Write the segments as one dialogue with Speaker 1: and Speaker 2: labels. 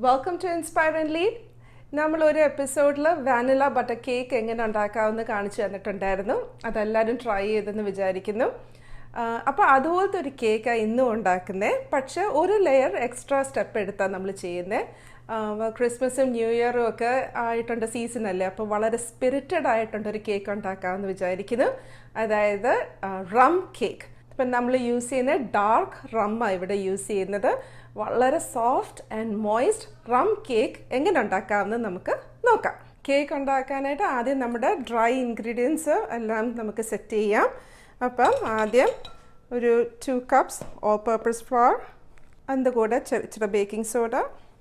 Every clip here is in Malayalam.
Speaker 1: Welcome to Inspire and Lead. നമ്മൾ ഒരു എപ്പിസോഡിൽ വാനില ബട്ടർ കേക്ക് എങ്ങനെ ഉണ്ടാക്കാമെന്ന് കാണിച്ചു തന്നിട്ടുണ്ടായിരുന്നു. അതെല്ലാവരും ട്രൈ ചെയ്തെന്ന് വിചാരിക്കുന്നു. അപ്പോൾ അതുപോലത്തെ ഒരു കേക്കാണ് ഇന്നും ഉണ്ടാക്കുന്നത്. പക്ഷേ ഒരു ലെയർ എക്സ്ട്രാ സ്റ്റെപ്പ് എടുത്താണ് നമ്മൾ ചെയ്യുന്നത്. ക്രിസ്മസും ന്യൂ ഇയറും ഒക്കെ ആയിട്ടുണ്ട്, സീസണല്ലേ. അപ്പോൾ വളരെ സ്പിരിറ്റഡ് ആയിട്ടുണ്ടൊരു കേക്ക് ഉണ്ടാക്കാമെന്ന് വിചാരിക്കുന്നു. അതായത് റം കേക്ക്. ഇപ്പം നമ്മൾ യൂസ് ചെയ്യുന്ന ഡാർക്ക് റമ്മാണ് ഇവിടെ യൂസ് ചെയ്യുന്നത്. വളരെ soft and moist rum cake എങ്ങനെ ഉണ്ടാക്കാമെന്ന് നമുക്ക് നോക്കാം. കേക്ക് ഉണ്ടാക്കാനായിട്ട് ആദ്യം നമ്മുടെ ഡ്രൈ ഇൻഗ്രീഡിയൻസ് എല്ലാം നമുക്ക് സെറ്റ് ചെയ്യാം. അപ്പം ആദ്യം ഒരു 2 കപ്സ് ഓൾ പർപ്പസ് ഫ്ലോർ, അതിൻ്റെ കൂടെ ചെറിയ ബേക്കിംഗ് സോഡ,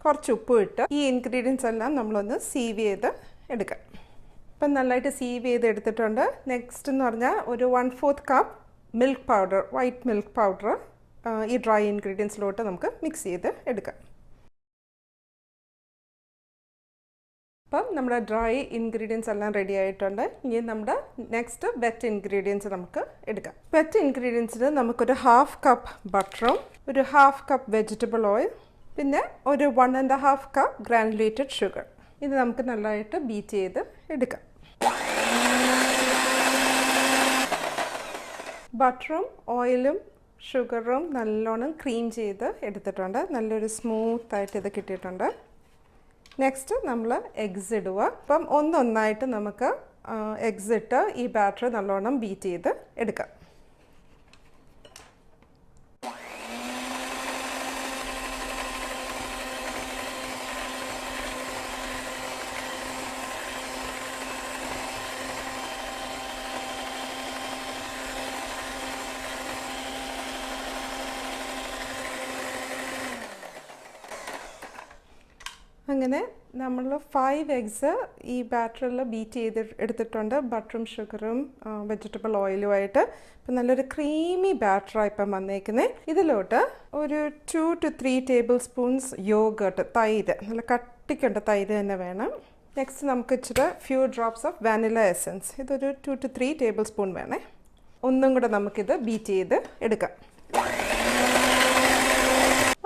Speaker 1: കുറച്ച് ഉപ്പ് ഇട്ട് ഈ ഇൻഗ്രീഡിയൻസ് എല്ലാം നമ്മളൊന്ന് സീവ് ചെയ്ത് എടുക്കാം. അപ്പം നല്ലതായിട്ട് സീവ് ചെയ്ത് എടുത്തിട്ടുണ്ട്. നെക്സ്റ്റ് എന്ന് പറഞ്ഞാൽ ഒരു 1/4 cup milk powder, white milk powder ഈ ഡ്രൈ ഇൻഗ്രീഡിയൻസിലോട്ട് നമുക്ക് മിക്സ് ചെയ്ത് എടുക്കാം. അപ്പം നമ്മുടെ ഡ്രൈ ഇൻഗ്രീഡിയൻസ് എല്ലാം റെഡി ആയിട്ടുണ്ട്. ഇനി നമ്മുടെ നെക്സ്റ്റ് വെറ്റ് ഇൻഗ്രീഡിയൻസ് നമുക്ക് എടുക്കാം. വെറ്റ് ഇൻഗ്രീഡിയൻസിന് നമുക്കൊരു 1/2 കപ്പ് ബട്ടറും ഒരു 1/2 കപ്പ് വെജിറ്റബിൾ ഓയിൽ, പിന്നെ ഒരു 1.5 കപ്പ് ഗ്രാനുലേറ്റഡ് ഷുഗർ. ഇത് നമുക്ക് നല്ലതായിട്ട് ബീറ്റ് ചെയ്ത് എടുക്കാം. ബട്ടറും ഓയിലും ഷുഗറും നല്ലോണം ക്രീം ചെയ്ത് എടുത്തിട്ടുണ്ട്. നല്ലൊരു സ്മൂത്തായിട്ട് ഇത് കിട്ടിയിട്ടുണ്ട്. നെക്സ്റ്റ് നമ്മൾ എഗ്സ് ഇടുക. അപ്പം ഒന്നൊന്നായിട്ട് നമുക്ക് എഗ്സ് ഇട്ട് ഈ ബാറ്റർ നല്ലോണം ബീറ്റ് ചെയ്ത് എടുക്കാം. അങ്ങനെ നമ്മൾ 5 എഗ്സ് ഈ ബാറ്ററിൽ ബീറ്റ് ചെയ്ത് എടുത്തിട്ടുണ്ട്, ബട്ടറും ഷുഗറും വെജിറ്റബിൾ ഓയിലുമായിട്ട്. ഇപ്പം നല്ലൊരു ക്രീമി ബാറ്ററാണ് ഇപ്പം വന്നേക്കുന്നത്. ഇതിലോട്ട് ഒരു 2 to 3 ടേബിൾ സ്പൂൺസ് യോഗർട്ട്, തൈര്, നല്ല കട്ടിക്കുണ്ട് തൈര് തന്നെ വേണം. നെക്സ്റ്റ് നമുക്ക് ഇച്ചിരി few drops of vanilla essence, ഇതൊരു 2 to 3 ടേബിൾ സ്പൂൺ വേണേ. ഒന്നും കൂടെ നമുക്കിത് ബീറ്റ് ചെയ്ത് എടുക്കാം.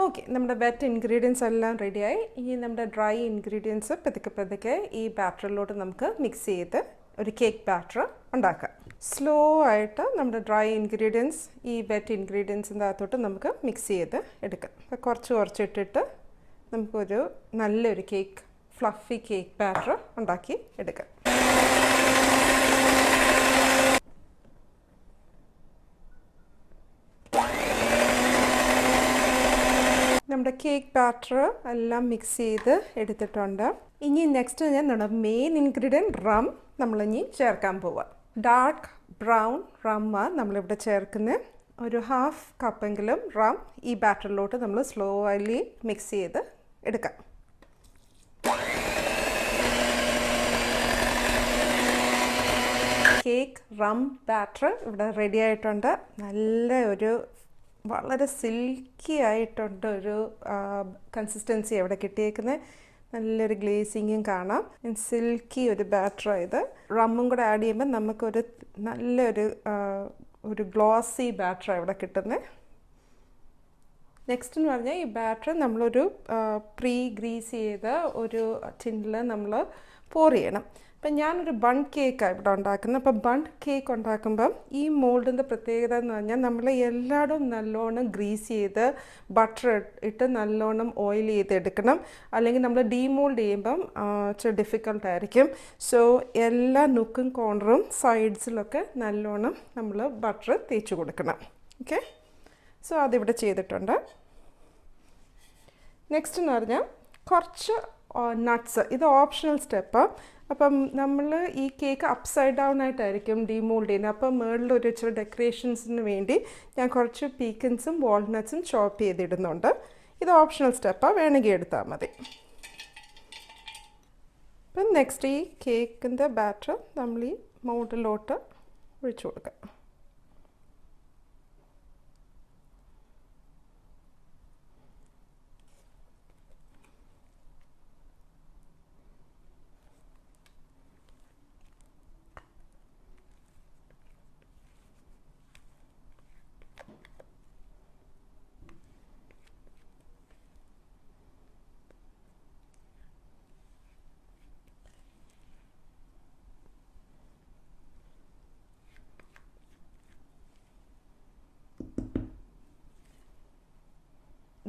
Speaker 1: ഓക്കെ, നമ്മുടെ വെറ്റ് ഇൻഗ്രീഡിയൻസ് എല്ലാം റെഡിയായി. ഇനി നമ്മുടെ ഡ്രൈ ഇൻഗ്രീഡിയൻസ് പതുക്കെ ഈ ബാറ്ററിലോട്ട് നമുക്ക് മിക്സ് ചെയ്ത് ഒരു കേക്ക് ബാറ്റർ ഉണ്ടാക്കാം. സ്ലോ ആയിട്ട് നമ്മുടെ ഡ്രൈ ഇൻഗ്രീഡിയൻസ് ഈ വെറ്റ് ഇൻഗ്രീഡിയൻസിൻ്റെ അകത്തോട്ട് നമുക്ക് മിക്സ് ചെയ്ത് എടുക്കാം. അപ്പോൾ കുറച്ച് ഇട്ടിട്ട് നമുക്കൊരു നല്ലൊരു കേക്ക്, ഫ്ലഫി കേക്ക് ബാറ്റർ ഉണ്ടാക്കി എടുക്കാം. നമ്മുടെ കേക്ക് ബാറ്റർ എല്ലാം മിക്സ് ചെയ്ത് എടുത്തിട്ടുണ്ട്. ഇനി നെക്സ്റ്റ് നമ്മുടെ മെയിൻ ഇൻഗ്രീഡിയൻറ്റ് റം നമ്മളിനി ചേർക്കാൻ പോവാം. ഡാർക്ക് ബ്രൗൺ റമ്മാണ് നമ്മളിവിടെ ചേർക്കുന്നത്. ഒരു 1/2 കപ്പെങ്കിലും റം ഈ ബാറ്ററിലോട്ട് നമ്മൾ സ്ലോലി മിക്സ് ചെയ്ത് എടുക്കാം. കേക്ക് റം ബാറ്റർ ഇവിടെ റെഡി ആയിട്ടുണ്ട്. നല്ല ഒരു വളരെ സിൽക്കി ആയിട്ടുണ്ട് ഒരു കൺസിസ്റ്റൻസി അവിടെ കിട്ടിയേക്കുന്നത്. നല്ലൊരു ഗ്ലേസിങ്ങും കാണാം. സിൽക്കി ഒരു ബാറ്ററായത്. റമ്മും കൂടെ ആഡ് ചെയ്യുമ്പോൾ നമുക്കൊരു നല്ലൊരു ഗ്ലോസി ബാറ്ററാണ് ഇവിടെ കിട്ടുന്നത്. നെക്സ്റ്റ് എന്ന് പറഞ്ഞാൽ ഈ ബാറ്റർ നമ്മളൊരു പ്രീ ഗ്രീസ് ചെയ്ത ഒരു ടിന്നിൽ നമ്മൾ പോർ ചെയ്യണം. അപ്പം ഞാനൊരു ബണ്ട് കേക്കാണ് ഇവിടെ ഉണ്ടാക്കുന്നത്. അപ്പം ബണ്ട് കേക്ക് ഉണ്ടാക്കുമ്പം ഈ മോൾഡിൻ്റെ പ്രത്യേകത എന്ന് പറഞ്ഞാൽ നമ്മൾ എല്ലായിടും നല്ലോണം ഗ്രീസ് ചെയ്ത് ബട്ടർ ഇട്ട് നല്ലോണം ഓയിൽ ചെയ്തെടുക്കണം. അല്ലെങ്കിൽ നമ്മൾ ഡീമോൾഡ് ചെയ്യുമ്പം ഇച്ചിരി ഡിഫിക്കൽട്ടായിരിക്കും. സോ എല്ലാ നുക്കും കോർണറും സൈഡ്സിലൊക്കെ നല്ലോണം നമ്മൾ ബട്ടർ തേച്ച് കൊടുക്കണം. ഓക്കെ, സോ അതിവിടെ ചെയ്തിട്ടുണ്ട്. നെക്സ്റ്റ് എന്ന് പറഞ്ഞാൽ കുറച്ച് നട്ട്സ്. ഇത് ഓപ്ഷണൽ സ്റ്റെപ്പ്. അപ്പം നമ്മൾ ഈ കേക്ക് അപ്സൈഡ് ഡൗൺ ആയിട്ടായിരിക്കും ഡീമോൾഡ് ചെയ്യുന്നത്. അപ്പം മുകളിൽ ഒരു ഇച്ചിരി ഡെക്കറേഷൻസിന് വേണ്ടി ഞാൻ കുറച്ച് പീക്കൻസും വാൾനട്ട്സും ചോപ്പ് ചെയ്തിടുന്നുണ്ട്. ഇത് ഓപ്ഷണൽ സ്റ്റെപ്പാണ്, വേണമെങ്കിൽ എടുത്താൽ മതി. അപ്പം നെക്സ്റ്റ് ഈ കേക്കിൻ്റെ ബാറ്റർ നമ്മൾ ഈ മോൾഡിലോട്ട് ഒഴിച്ചു കൊടുക്കാം.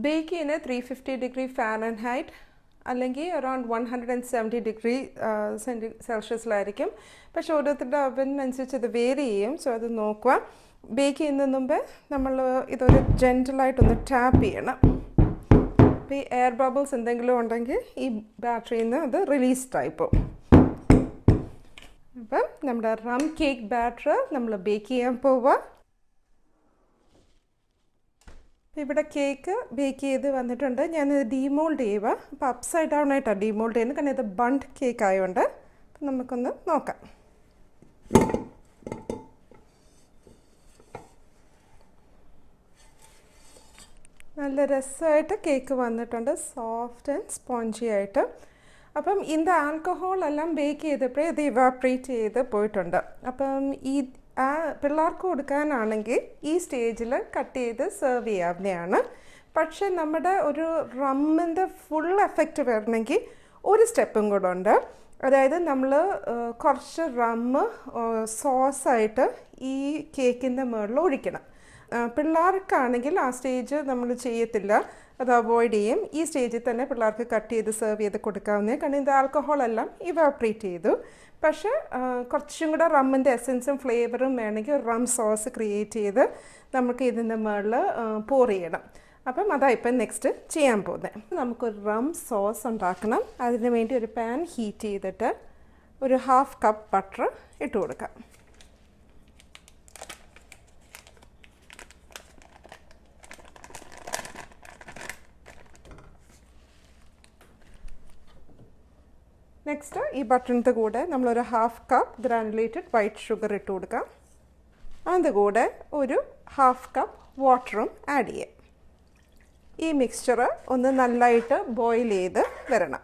Speaker 1: ബേക്ക് ചെയ്യുന്ന 350 ഡിഗ്രി ഫാരൻഹൈറ്റ് അല്ലെങ്കിൽ അറൗണ്ട് 170 ഡിഗ്രി സെൽഷ്യസിലായിരിക്കും. പക്ഷേ ഓരോരുത്തരുടെ അവനനുസരിച്ച് അത് വേരി ചെയ്യും. സോ അത് നോക്കുക. ബേക്ക് ചെയ്യുന്നതിന് മുമ്പ് നമ്മൾ ഇതൊരു ജെൻറ്റലായിട്ടൊന്ന് ടാപ്പ് ചെയ്യണം. അപ്പോൾ ഈ എയർ ബബിൾസ് എന്തെങ്കിലും ഉണ്ടെങ്കിൽ ഈ ബാറ്ററിയിൽ നിന്ന് അത് റിലീസ്ഡായി പോകും. അപ്പം നമ്മുടെ റം കേക്ക് ബാറ്റർ നമ്മൾ ബേക്ക് ചെയ്യാൻ പോവുക. ഇവിടെ കേക്ക് ബേക്ക് ചെയ്ത് വന്നിട്ടുണ്ട്. ഞാനിത് ഡീമോൾഡ് ചെയ്യുക. അപ്പോൾ അപ്സൈഡ് ഡൗൺ ആയിട്ടാണ് ഡീമോൾഡ് ചെയ്യുന്നത്, കാരണം ഇത് ബണ്ട് കേക്ക് ആയതുകൊണ്ട്. അപ്പം നമുക്കൊന്ന് നോക്കാം. നല്ല രസമായിട്ട് കേക്ക് വന്നിട്ടുണ്ട്, സോഫ്റ്റ് ആൻഡ് സ്പോഞ്ചി ആയിട്ട്. അപ്പം ഇതിൻ്റെ ആൽക്കഹോളെല്ലാം ബേക്ക് ചെയ്തപ്പോഴേ ഇത് ഇവാപ്രേറ്റ് ചെയ്ത് പോയിട്ടുണ്ട്. അപ്പം പിള്ളേർക്ക് കൊടുക്കാനാണെങ്കിൽ ഈ സ്റ്റേജിൽ കട്ട് ചെയ്ത് സെർവ് ചെയ്യാവുന്നതാണ്. പക്ഷേ നമ്മുടെ ഒരു റമ്മിൻ്റെ ഫുൾ എഫക്റ്റ് വരണമെങ്കിൽ ഒരു സ്റ്റെപ്പും കൂടെ ഉണ്ട്. അതായത് നമ്മൾ കുറച്ച് റമ്മ് സോസായിട്ട് ഈ കേക്കിൻ്റെ മുകളിൽ ഒഴിക്കണം. പിള്ളേർക്കാണെങ്കിൽ ആ സ്റ്റേജ് നമ്മൾ ചെയ്യത്തില്ല, അത് അവോയ്ഡ് ചെയ്യും. ഈ സ്റ്റേജിൽ തന്നെ പിള്ളേർക്ക് കട്ട് ചെയ്ത് സെർവ് ചെയ്ത് കൊടുക്കാവുന്നതാണ്, കാരണം ഇത് ആൽക്കഹോളെല്ലാം ഇവാപ്രേറ്റ് ചെയ്തു. പക്ഷേ കുറച്ചും കൂടെ റമ്മിൻ്റെ എസൻസും ഫ്ലേവറും വേണമെങ്കിൽ റം സോസ് ക്രിയേറ്റ് ചെയ്ത് നമുക്ക് ഇതിൻ്റെ മുകളിൽ പോർ ചെയ്യണം. അപ്പം അതാണ് ഇപ്പം നെക്സ്റ്റ് ചെയ്യാൻ പോകുന്നത്. നമുക്കൊരു റം സോസ് ഉണ്ടാക്കണം. അതിന് വേണ്ടി ഒരു പാൻ ഹീറ്റ് ചെയ്തിട്ട് ഒരു 1/2 കപ്പ് ബട്ടർ ഇട്ട് കൊടുക്കാം. നെക്സ്റ്റ് ഈ ബട്ടറിൻ്റെ കൂടെ നമ്മളൊരു 1/2 കപ്പ് ഗ്രാനുലേറ്റഡ് വൈറ്റ് ഷുഗർ ഇട്ട് കൊടുക്കാം. അതുകൂടെ ഒരു 1/2 കപ്പ് വാട്ടറും ആഡ് ചെയ്യാം. ഈ മിക്സ്ചർ ഒന്ന് നല്ലതായിട്ട് ബോയിൽ ചെയ്ത് വരണം.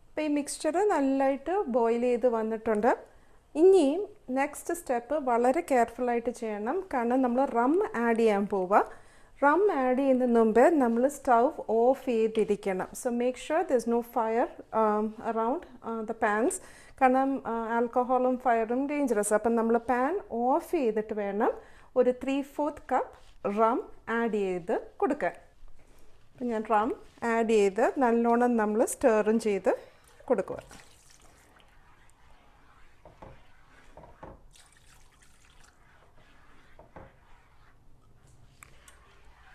Speaker 1: അപ്പോൾ ഈ മിക്സ്ചർ നല്ലതായിട്ട് ബോയിൽ ചെയ്ത് വന്നിട്ടുണ്ട്. ഇനിയും നെക്സ്റ്റ് സ്റ്റെപ്പ് വളരെ കെയർഫുള്ളായിട്ട് ചെയ്യണം, കാരണം നമ്മൾ റം ആഡ് ചെയ്യാൻ പോവുക. റം ആഡ് ചെയ്യുന്നതിന് മുമ്പ് നമ്മൾ സ്റ്റവ് ഓഫ് ചെയ്തിരിക്കണം. So make sure there is no fire around the pans, കാരണം ആൽക്കഹോളും ഫയറും ഡേഞ്ചറസ്. അപ്പം നമ്മൾ പാൻ ഓഫ് ചെയ്തിട്ട് വേണം ഒരു 3/4 കപ്പ് റം ആഡ് ചെയ്ത് കൊടുക്കാൻ. അപ്പം ഞാൻ റം ആഡ് ചെയ്ത് നല്ലോണം നമ്മൾ സ്റ്റേറും ചെയ്ത് കൊടുക്കുക.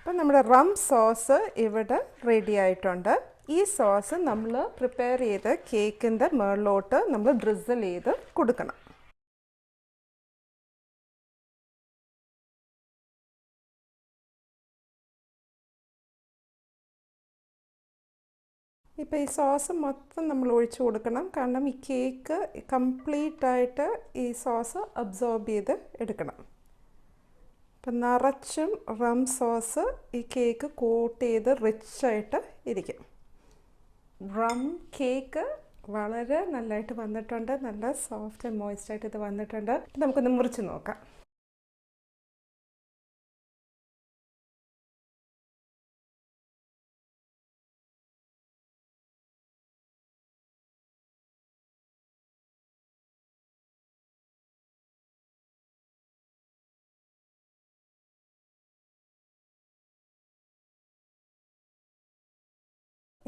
Speaker 1: അപ്പം നമ്മുടെ റം സോസ് ഇവിടെ റെഡി ആയിട്ടുണ്ട്. ഈ സോസ് നമ്മൾ പ്രിപ്പയർ ചെയ്ത് കേക്കിൻ്റെ മുകളിലോട്ട് നമ്മൾ ഡ്രിസിൽ ചെയ്ത് കൊടുക്കണം. ഇപ്പോൾ ഈ സോസ് മൊത്തം നമ്മൾ ഒഴിച്ചു കൊടുക്കണം, കാരണം ഈ കേക്ക് കംപ്ലീറ്റായിട്ട് ഈ സോസ് അബ്സോർബ് ചെയ്ത് എടുക്കണം. അപ്പം നിറച്ചും റം സോസ് ഈ കേക്ക് കോട്ട് ചെയ്ത് റിച്ചായിട്ട് ഇരിക്കും. റം കേക്ക് വളരെ നല്ലതായിട്ട് വന്നിട്ടുണ്ട്, നല്ല സോഫ്റ്റ് ആൻഡ് മോയ്സ്റ്റായിട്ട് ഇത് വന്നിട്ടുണ്ട്. നമുക്കൊന്ന് മുറിച്ച് നോക്കാം.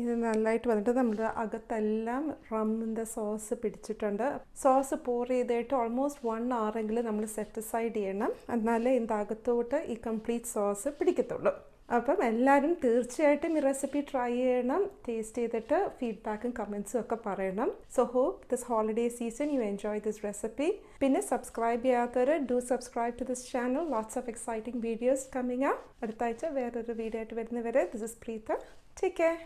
Speaker 1: ഇത് നല്ലതായിട്ട് വന്നിട്ട് നമ്മുടെ അകത്തെല്ലാം റമ്മിൻ്റെ സോസ് പിടിച്ചിട്ടുണ്ട്. സോസ് പോർ ചെയ്തിട്ട് ഓൾമോസ്റ്റ് 1 hour നമ്മൾ സെറ്റ് അസൈഡ് ചെയ്യണം, എന്നാലേ ഇതിൻ്റെ അകത്തോട്ട് ഈ കംപ്ലീറ്റ് സോസ് പിടിക്കത്തുള്ളൂ. അപ്പം എല്ലാവരും തീർച്ചയായിട്ടും ഈ റെസിപ്പി ട്രൈ ചെയ്യണം, ടേസ്റ്റ് ചെയ്തിട്ട് ഫീഡ്ബാക്കും കമൻസും ഒക്കെ പറയണം. So hope this holiday season you enjoy this recipe. പിന്നെ സബ്സ്ക്രൈബ് ചെയ്യാത്തവർ do subscribe to this channel. Lots of exciting videos coming up. അടുത്ത ആഴ്ച വേറൊരു വീഡിയോ ആയിട്ട് വരുന്നവരെ this is Preetha. Take care.